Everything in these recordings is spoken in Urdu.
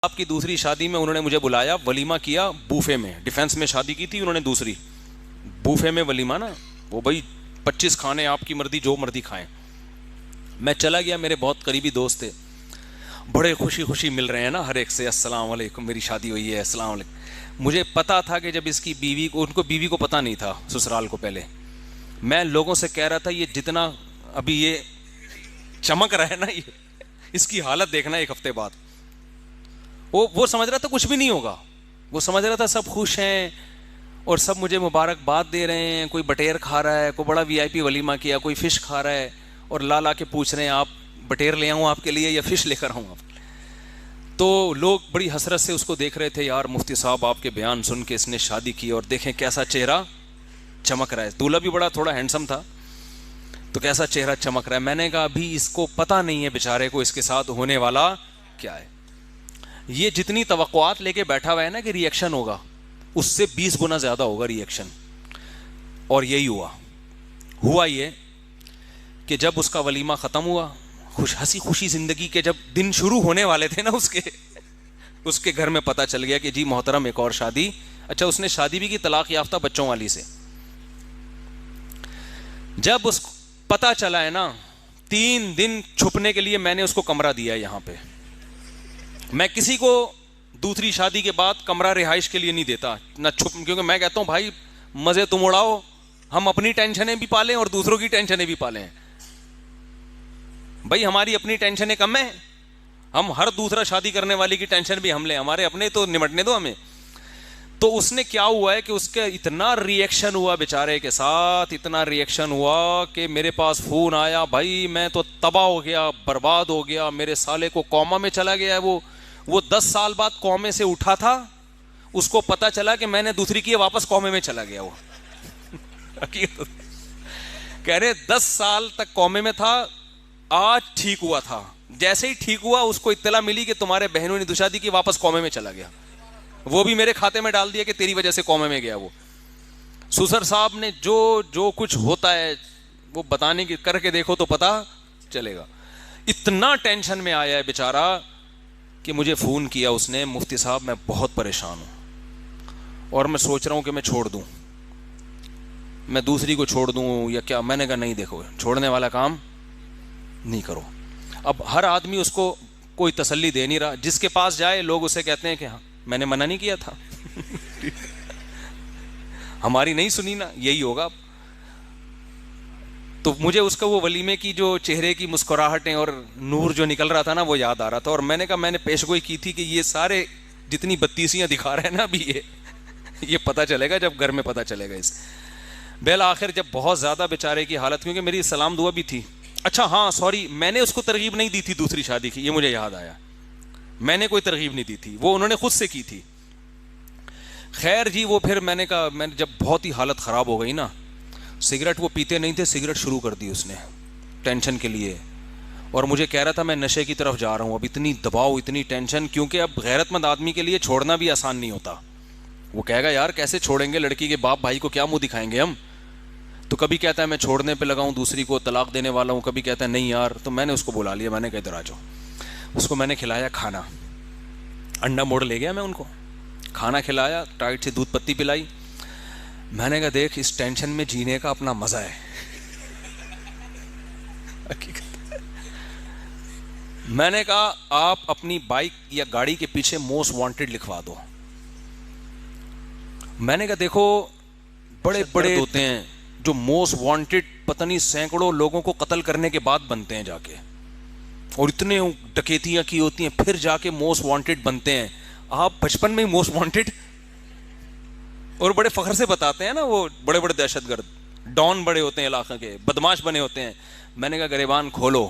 آپ کی دوسری شادی میں انہوں نے مجھے بلایا, ولیمہ کیا بوفے میں, ڈیفینس میں شادی کی تھی انہوں نے دوسری, بوفے میں ولیمہ نا, وہ بھائی 25 کھانے, آپ کی مرضی جو مرضی کھائیں. میں چلا گیا, میرے بہت قریبی دوست تھے, بڑے خوشی خوشی مل رہے ہیں نا ہر ایک سے, السلام علیکم میری شادی ہوئی ہے, السلام علیکم. مجھے پتا تھا کہ جب اس کی بیوی کو, ان کو بیوی کو پتہ نہیں تھا سسرال کو, پہلے میں لوگوں سے کہہ رہا تھا یہ جتنا ابھی یہ چمک رہا ہے نا, یہ اس کی حالت دیکھنا ایک ہفتے بعد. وہ سمجھ رہا تھا کچھ بھی نہیں ہوگا, وہ سمجھ رہا تھا سب خوش ہیں اور سب مجھے مبارکباد دے رہے ہیں, کوئی بٹیر کھا رہا ہے, کوئی بڑا وی آئی پی ولیمہ کیا, کوئی فش کھا رہا ہے, اور لا کے پوچھ رہے ہیں آپ بٹیر لے آؤں آپ کے لیے یا فش لے کر آؤں آپ. تو لوگ بڑی حسرت سے اس کو دیکھ رہے تھے, یار مفتی صاحب آپ کے بیان سن کے اس نے شادی کی اور دیکھیں کیسا چہرہ چمک رہا ہے. دولہا بھی بڑا تھوڑا ہینڈسم تھا, تو کیسا چہرہ چمک رہا ہے. میں نے کہا ابھی اس کو پتہ نہیں ہے بیچارے کو اس کے ساتھ ہونے والا کیا ہے. یہ جتنی توقعات لے کے بیٹھا ہوا ہے نا کہ ری ایکشن ہوگا, اس سے 20 گنا زیادہ ہوگا ری ایکشن. اور یہی ہوا یہ کہ جب اس کا ولیمہ ختم ہوا, ہنسی خوشی زندگی کے جب دن شروع ہونے والے تھے نا اس کے گھر میں پتہ چل گیا کہ جی محترم ایک اور شادی. اچھا اس نے شادی بھی کی طلاق یافتہ بچوں والی سے. جب اس پتہ چلا ہے نا, 3 دن چھپنے کے لیے میں نے اس کو کمرہ دیا ہے یہاں پہ. میں کسی کو دوسری شادی کے بعد کمرہ رہائش کے لیے نہیں دیتا نہ چھپ, کیونکہ میں کہتا ہوں بھائی مزے تم اڑاؤ, ہم اپنی ٹینشنیں بھی پالیں اور دوسروں کی ٹینشنیں بھی پالیں. بھائی ہماری اپنی ٹینشنیں کم ہیں, ہم ہر دوسرا شادی کرنے والی کی ٹینشن بھی ہم لیں, ہمارے اپنے تو نمٹنے دو ہمیں. تو اس نے کیا ہوا ہے کہ اس کے اتنا ری ایکشن ہوا بیچارے کے ساتھ, اتنا ری ایکشن ہوا کہ میرے پاس فون آیا, بھائی میں تو تباہ ہو گیا, برباد ہو گیا, میرے سالے کو کوما میں چلا گیا ہے. وہ 10 سال بعد کومے سے اٹھا تھا, اس کو پتا چلا کہ میں نے دوسری کی, واپس کومے میں چلا گیا. وہ کہہ رہے 10 سال تک کومے میں تھا, آج ٹھیک ہوا تھا. جیسے ہی ٹھیک ہوا اس کو اطلاع ملی کہ تمہارے بہنوں نے دوشادی کی, واپس کومے میں چلا گیا. وہ بھی میرے کھاتے میں ڈال دیا کہ تیری وجہ سے کومے میں گیا. وہ سسر صاحب نے جو کچھ ہوتا ہے وہ بتانے کی, کر کے دیکھو تو پتا چلے گا. اتنا ٹینشن میں آیا ہے بیچارہ کہ مجھے فون کیا اس نے, مفتی صاحب میں بہت پریشان ہوں اور میں سوچ رہا ہوں کہ میں چھوڑ دوں, میں دوسری کو چھوڑ دوں یا کیا. میں نے کہا نہیں, دیکھو چھوڑنے والا کام نہیں کرو. اب ہر آدمی اس کو کوئی تسلی دے نہیں رہا, جس کے پاس جائے لوگ اسے کہتے ہیں کہ ہاں میں نے منع نہیں کیا تھا ہماری نہیں سنی نا, یہی ہوگا. تو مجھے اس کا وہ ولیمے کی جو چہرے کی مسکراہٹیں اور نور جو نکل رہا تھا نا وہ یاد آ رہا تھا. اور میں نے کہا میں نے پیشگوئی کی تھی کہ یہ سارے جتنی بتیسیاں دکھا رہے ہیں نا ابھی یہ پتہ چلے گا جب گھر میں پتہ چلے گا اس. بالآخر جب بہت زیادہ بیچارے کی حالت, کیونکہ میری سلام دعا بھی تھی. اچھا ہاں سوری, میں نے اس کو ترغیب نہیں دی تھی دوسری شادی کی, یہ مجھے یاد آیا, میں نے کوئی ترغیب نہیں دی تھی, وہ انہوں نے خود سے کی تھی. خیر جی, وہ پھر میں نے کہا, میں جب بہت ہی حالت خراب ہو گئی نا, سگریٹ وہ پیتے نہیں تھے, سگریٹ شروع کر دی اس نے ٹینشن کے لیے, اور مجھے کہہ رہا تھا میں نشے کی طرف جا رہا ہوں. اب اتنی دباؤ, اتنی ٹینشن, کیونکہ اب غیرت مند آدمی کے لیے چھوڑنا بھی آسان نہیں ہوتا. وہ کہے گا یار کیسے چھوڑیں گے, لڑکی کے باپ بھائی کو کیا منہ دکھائیں گے ہم. تو کبھی کہتا ہے میں چھوڑنے پہ لگا ہوں, دوسری کو طلاق دینے والا ہوں, کبھی کہتا ہے نہیں یار. تو میں نے اس کو بلا لیا, میں نے کہا ادھر آ جاؤ. اس کو میں نے کھلایا کھانا, انڈا موڑ لے گیا, میں ان کو کھانا کھلایا, ٹائٹ سے دودھ پتی پلائی. میں نے کہا دیکھ اس ٹینشن میں جینے کا اپنا مزہ ہے. میں نے کہا آپ اپنی بائک یا گاڑی کے پیچھے موسٹ وانٹیڈ لکھوا دو. میں نے کہا دیکھو بڑے بڑے ہوتے ہیں جو موسٹ وانٹیڈ پتہ نہیں سینکڑوں لوگوں کو قتل کرنے کے بعد بنتے ہیں جا کے, اور اتنے ڈکیتیاں کی ہوتی ہیں پھر جا کے موسٹ وانٹیڈ بنتے ہیں. آپ بچپن میں ہی موسٹ وانٹیڈ, اور بڑے فخر سے بتاتے ہیں نا, وہ بڑے بڑے دہشت گرد ڈان بڑے ہوتے ہیں, علاقے کے بدماش بنے ہوتے ہیں. میں نے کہا گریبان کھولو,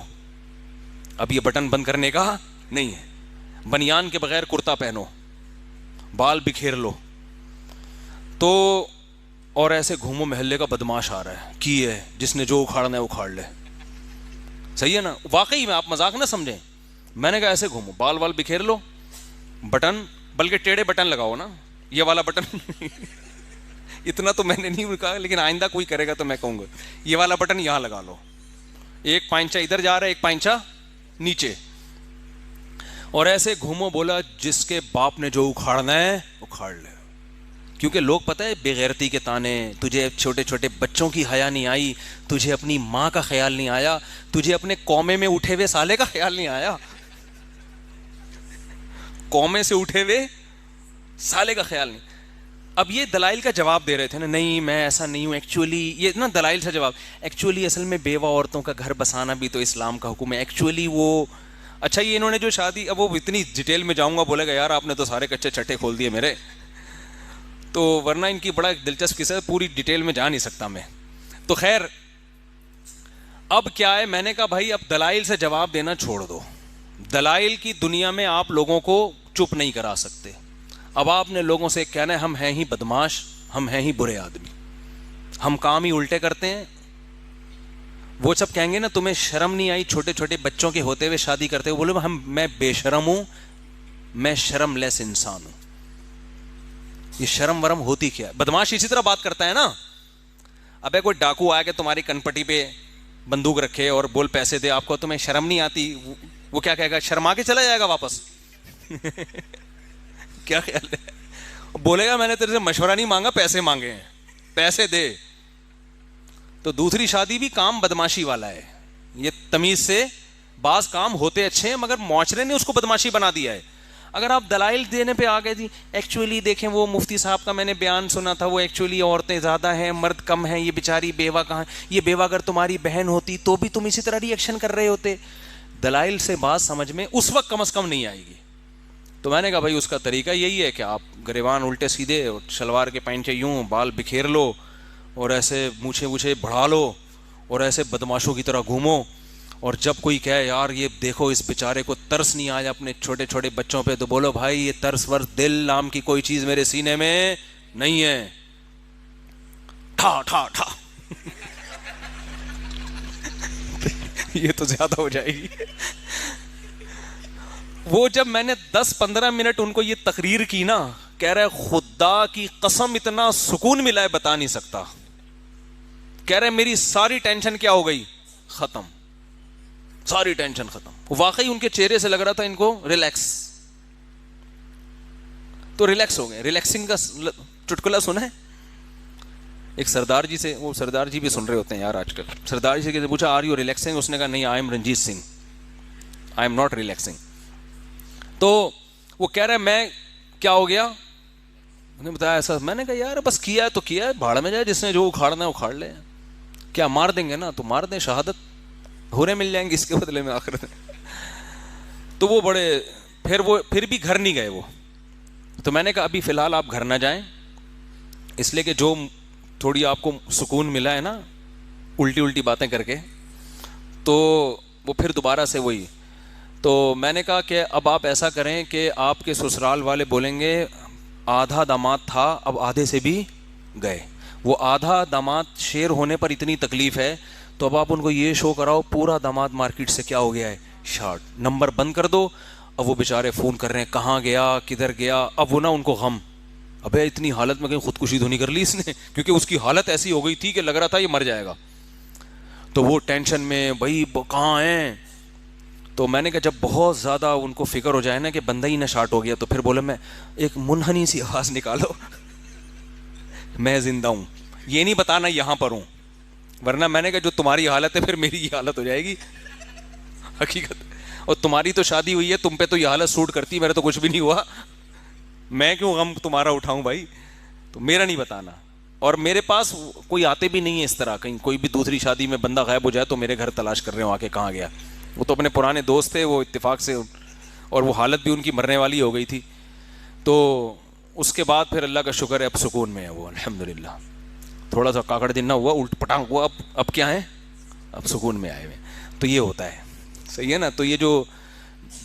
اب یہ بٹن بند کرنے کا نہیں ہے, بنیان کے بغیر کرتا پہنو, بال بکھیر لو. تو اور ایسے گھومو, محلے کا بدماش آ رہا ہے کی ہے, جس نے جو اکھاڑنا ہے اکھاڑ لے. صحیح ہے نا, واقعی میں, آپ مذاق نہ سمجھیں. میں نے کہا ایسے گھومو, بال وال بکھیر لو, بٹن بلکہ ٹیڑھے بٹن لگاؤ نا, یہ والا بٹن اتنا تو میں نے نہیں کہا, لیکن آئندہ کوئی کرے گا تو میں کہوں گا یہ والا بٹن یہاں لگا لو, ایک پائنچا ادھر جا رہا ہے, ایک پائنچا نیچے. اور ایسے گھومو بولا جس کے باپ نے جو اکھاڑنا ہے اکھاڑ لے. کیونکہ لوگ پتہ ہے بے غیرتی کے تانے, تجھے چھوٹے چھوٹے بچوں کی حیا نہیں آئی, تجھے اپنی ماں کا خیال نہیں آیا, تجھے اپنے قومے میں اٹھے ہوئے سالے کا خیال نہیں آیا, قومے سے اٹھے ہوئے سالے کا خیال نہیں. اب یہ دلائل کا جواب دے رہے تھے نا, نہیں میں ایسا نہیں ہوں ایکچولی, یہ نا دلائل سے جواب, ایکچولی اصل میں بیوہ عورتوں کا گھر بسانا بھی تو اسلام کا حکم ہے, ایکچولی وہ اچھا یہ انہوں نے جو شادی, اب وہ اتنی ڈیٹیل میں جاؤں گا بولے گا یار آپ نے تو سارے کچے چھٹے کھول دیے میرے, تو ورنہ ان کی بڑا ایک دلچسپ قصہ ہے, پوری ڈیٹیل میں جا نہیں سکتا میں. تو خیر اب کیا ہے, میں نے کہا بھائی اب دلائل سے جواب دینا چھوڑ دو, دلائل کی دنیا میں آپ لوگوں کو چپ نہیں کرا سکتے. اب آپ نے لوگوں سے کہنا ہے ہم ہیں ہی بدماش, ہم ہیں ہی برے آدمی, ہم کام ہی الٹے کرتے ہیں. وہ سب کہیں گے نا تمہیں شرم نہیں آئی چھوٹے چھوٹے بچوں کے ہوتے ہوئے شادی کرتے ہوئے, بولو میں بے شرم ہوں, میں شرم لیس انسان ہوں. یہ شرم ورم ہوتی کیا ہے؟ بدماش اسی طرح بات کرتا ہے نا. ابے کوئی ڈاکو آیا کہ تمہاری کنپٹی پہ بندوق رکھے اور بول پیسے دے آپ کو, تمہیں شرم نہیں آتی, وہ کیا کہے گا, شرما کے چلا جائے گا واپس. کیا خیال ہے, بولے گا میں نے تیرے سے مشورہ نہیں مانگا, پیسے مانگے ہیں, پیسے دے. تو دوسری شادی بھی کام بدماشی والا ہے. یہ تمیز سے بعض کام ہوتے اچھے ہیں مگر معاشرے نے اس کو بدماشی بنا دیا ہے. اگر آپ دلائل دینے پہ آ گئے تھی, ایکچولی دیکھیں وہ مفتی صاحب کا میں نے بیان سنا تھا, وہ ایکچولی عورتیں زیادہ ہیں مرد کم ہیں, یہ بیچاری بیوہ کہاں, یہ بیوہ اگر تمہاری بہن ہوتی تو بھی تم اسی طرح ری ایکشن کر رہے ہوتے. دلائل سے بات سمجھ میں اس وقت کم از کم نہیں آئے گی. تو میں نے کہا بھائی اس کا طریقہ یہی ہے کہ آپ گریبان الٹے سیدھے, شلوار کے پینچے یوں, بال بکھیر لو اور ایسے مونچھے وونچھے بڑھا لو اور ایسے بدماشوں کی طرح گھومو, اور جب کوئی کہے یار یہ دیکھو اس بیچارے کو ترس نہیں آیا اپنے چھوٹے چھوٹے بچوں پہ, تو بولو بھائی یہ ترس ورس دل نام کی کوئی چیز میرے سینے میں نہیں ہے. ٹھا ٹھا ٹھا یہ تو زیادہ ہو جائے گی. وہ جب میں نے 10-15 منٹ ان کو یہ تقریر کی نا, کہہ رہے خدا کی قسم اتنا سکون ملا ہے بتا نہیں سکتا. کہہ رہے میری ساری ٹینشن کیا ہو گئی, ختم, ساری ٹینشن ختم. واقعی ان کے چہرے سے لگ رہا تھا ان کو ریلیکس, تو ریلیکس ہو گئے. ریلیکسنگ کا چٹکلا سنا ہے ایک سردار جی سے, وہ سردار جی بھی سن رہے ہوتے ہیں یار آج کل. سردار جی سے پوچھا آر یو ریلیکسنگ, اس نے کہا نہیں I am Ranjit Singh, I am not relaxing. تو وہ کہہ رہے میں کیا ہو گیا, انہوں نے بتایا ایسا. میں نے کہا یار بس کیا ہے تو کیا ہے, بھاڑ میں جائے, جس نے جو اکھاڑنا ہے اکھاڑ لے. کیا مار دیں گے نا تو مار دیں, شہادت ہورے مل جائیں گے اس کے بدلے میں آخرت میں. تو وہ بڑے پھر بھی گھر نہیں گئے وہ. تو میں نے کہا ابھی فی الحال آپ گھر نہ جائیں, اس لیے کہ جو تھوڑی آپ کو سکون ملا ہے نا الٹی الٹی باتیں کر کے, تو وہ پھر دوبارہ سے وہی. تو میں نے کہا کہ اب آپ ایسا کریں کہ آپ کے سسرال والے بولیں گے آدھا داماد تھا اب آدھے سے بھی گئے. وہ آدھا داماد شیر ہونے پر اتنی تکلیف ہے, تو اب آپ ان کو یہ شو کراؤ پورا داماد مارکیٹ سے کیا ہو گیا ہے شارٹ, نمبر بند کر دو. اب وہ بیچارے فون کر رہے ہیں کہاں گیا کدھر گیا. اب وہ نا ان کو غم, ابے اتنی حالت میں کہیں خودکشی تو نہیں کر لی اس نے, کیونکہ اس کی حالت ایسی ہو گئی تھی کہ لگ رہا تھا یہ مر جائے گا. تو وہ ٹینشن میں بھائی کہاں ہیں. تو میں نے کہا جب بہت زیادہ ان کو فکر ہو جائے نا کہ بندہ ہی نہ شارٹ ہو گیا, تو پھر بولے میں ایک منحنی سی آواز نکالو میں زندہ ہوں, یہ نہیں بتانا یہاں پر ہوں, ورنہ میں نے کہا جو تمہاری حالت ہے پھر میری یہ حالت ہو جائے گی حقیقت. اور تمہاری تو شادی ہوئی ہے, تم پہ تو یہ حالت سوٹ کرتی, میرا تو کچھ بھی نہیں ہوا, میں کیوں غم تمہارا اٹھاؤں بھائی. تو میرا نہیں بتانا. اور میرے پاس کوئی آتے بھی نہیں ہے اس طرح, کہیں کوئی بھی دوسری شادی میں بندہ غائب ہو جائے تو میرے گھر تلاش کر رہے ہوں آ کے کہاں گیا. وہ تو اپنے پرانے دوست تھے, وہ اتفاق سے, اور وہ حالت بھی ان کی مرنے والی ہو گئی تھی. تو اس کے بعد پھر اللہ کا شکر ہے اب سکون میں ہے وہ الحمدللہ. تھوڑا سا کاکڑ دن نہ ہوا, الٹ پٹانگ ہوا, اب کیا ہے, اب سکون میں آئے ہوئے. تو یہ ہوتا ہے, صحیح ہے نا. تو یہ جو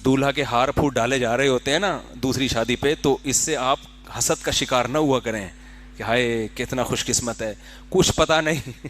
دولہا کے ہار پھوٹ ڈالے جا رہے ہوتے ہیں نا دوسری شادی پہ, تو اس سے آپ حسد کا شکار نہ ہوا کریں کہ ہائے کتنا خوش قسمت ہے, کچھ پتہ نہیں